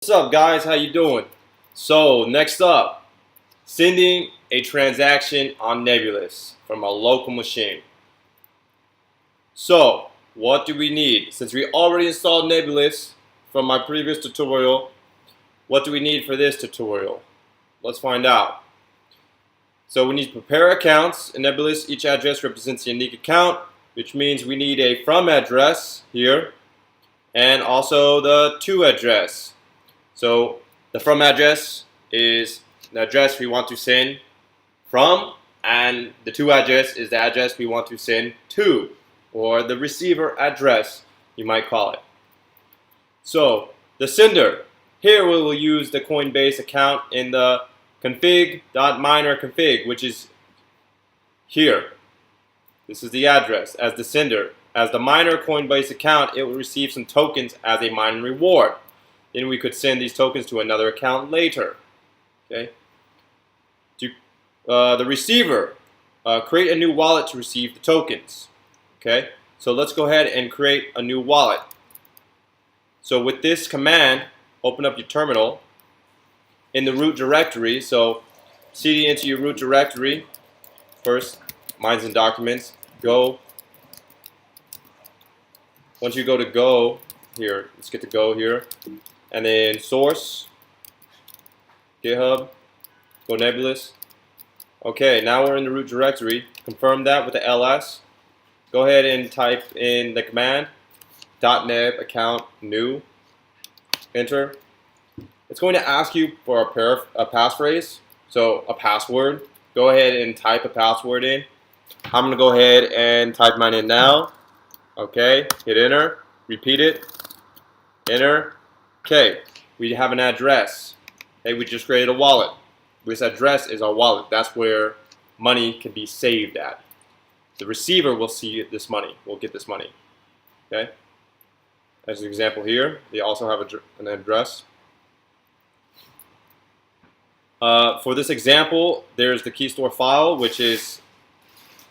What's up, guys? How you doing? So next up, sending a transaction on Nebulas from a local machine. So what do we need? Since we already installed Nebulas from my previous tutorial, what do we need for this tutorial? Let's find out. So we need to prepare accounts. In Nebulas, each address represents a unique account, which means we need a from address here and also the to address. So the from address is the address we want to send from, and the to address is the address we want to send to, or the receiver address, you might call it. So the sender, here we will use the Coinbase account in the config.miner.config, which is here. This is the address as the sender. As the miner Coinbase account, it will receive some tokens as a mining reward. Then we could send these tokens to another account later. Okay. The receiver, create a new wallet to receive the tokens. Okay. So let's go ahead and create a new wallet. So with this command, open up your terminal in the root directory. So cd into your root directory. First, mines and documents. Go. Once you go to go here, let's get to go here. And then source, GitHub, go Nebulas. Okay, now we're in the root directory. Confirm that with the ls. Go ahead and type in the command .neb account new. Enter. It's going to ask you for a passphrase, so a password. Go ahead and type a password in. I'm going to go ahead and type mine in now. Okay, hit enter. Repeat it. Enter. Okay, we have an address. Okay, we just created a wallet. This address is our wallet. That's where money can be saved at. The receiver will see this money. Will get this money. Okay. As an example here, they also have an address. For this example, there's the key store file, which is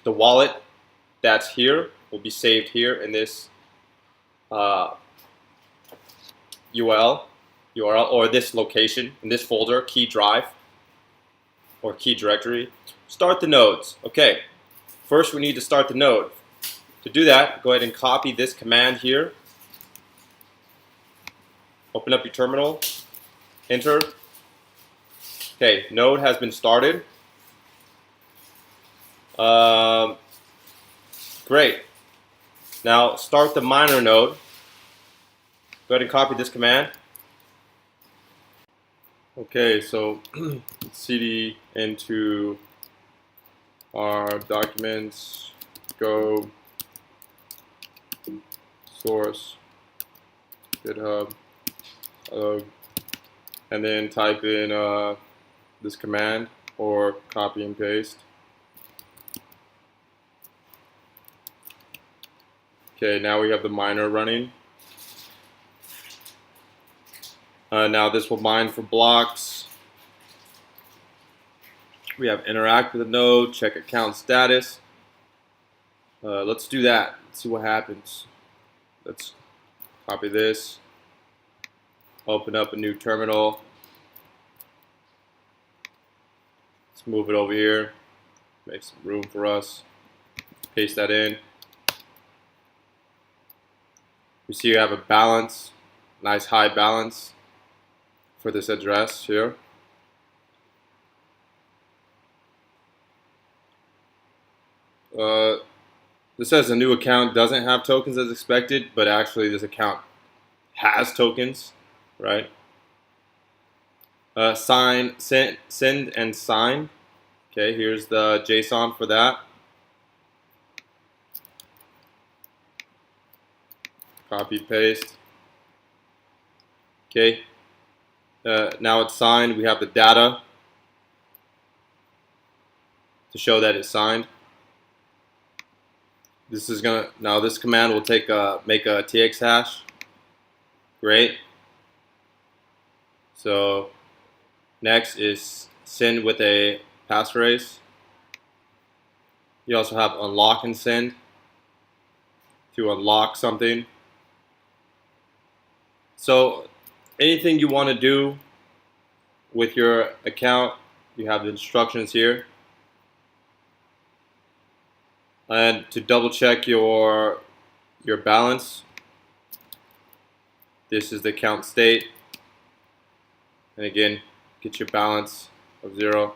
the wallet that's here. Will be saved here in this URL or this location in this folder, key drive or key directory. Start the nodes. Okay, first we need to start the node. To do that, go ahead and copy this command here. Open up your terminal, enter. Okay, node has been started. Great. Now start the miner node. Go ahead and copy this command. Okay, so cd into our documents, go source, GitHub, and then type in this command or copy and paste. Okay, now we have the miner running. Now this will mine for blocks. We have interact with the node, check account status. Let's do that. Let's see what happens. Let's copy this. Open up a new terminal. Let's move it over here. Make some room for us. Paste that in. We see you have a balance, nice high balance for this address here. This says a new account doesn't have tokens as expected, but actually this account has tokens, right? Send and sign. Okay, here's the JSON for that. Copy, paste. Okay. Now it's signed. We have the data to show that it's signed. This is now this command will make a TX hash. Great. So next is send with a passphrase. You also have unlock and send to unlock something. So anything you want to do with your account, you have the instructions here. And to double check your balance, this is the account state. And again, get your balance of 0.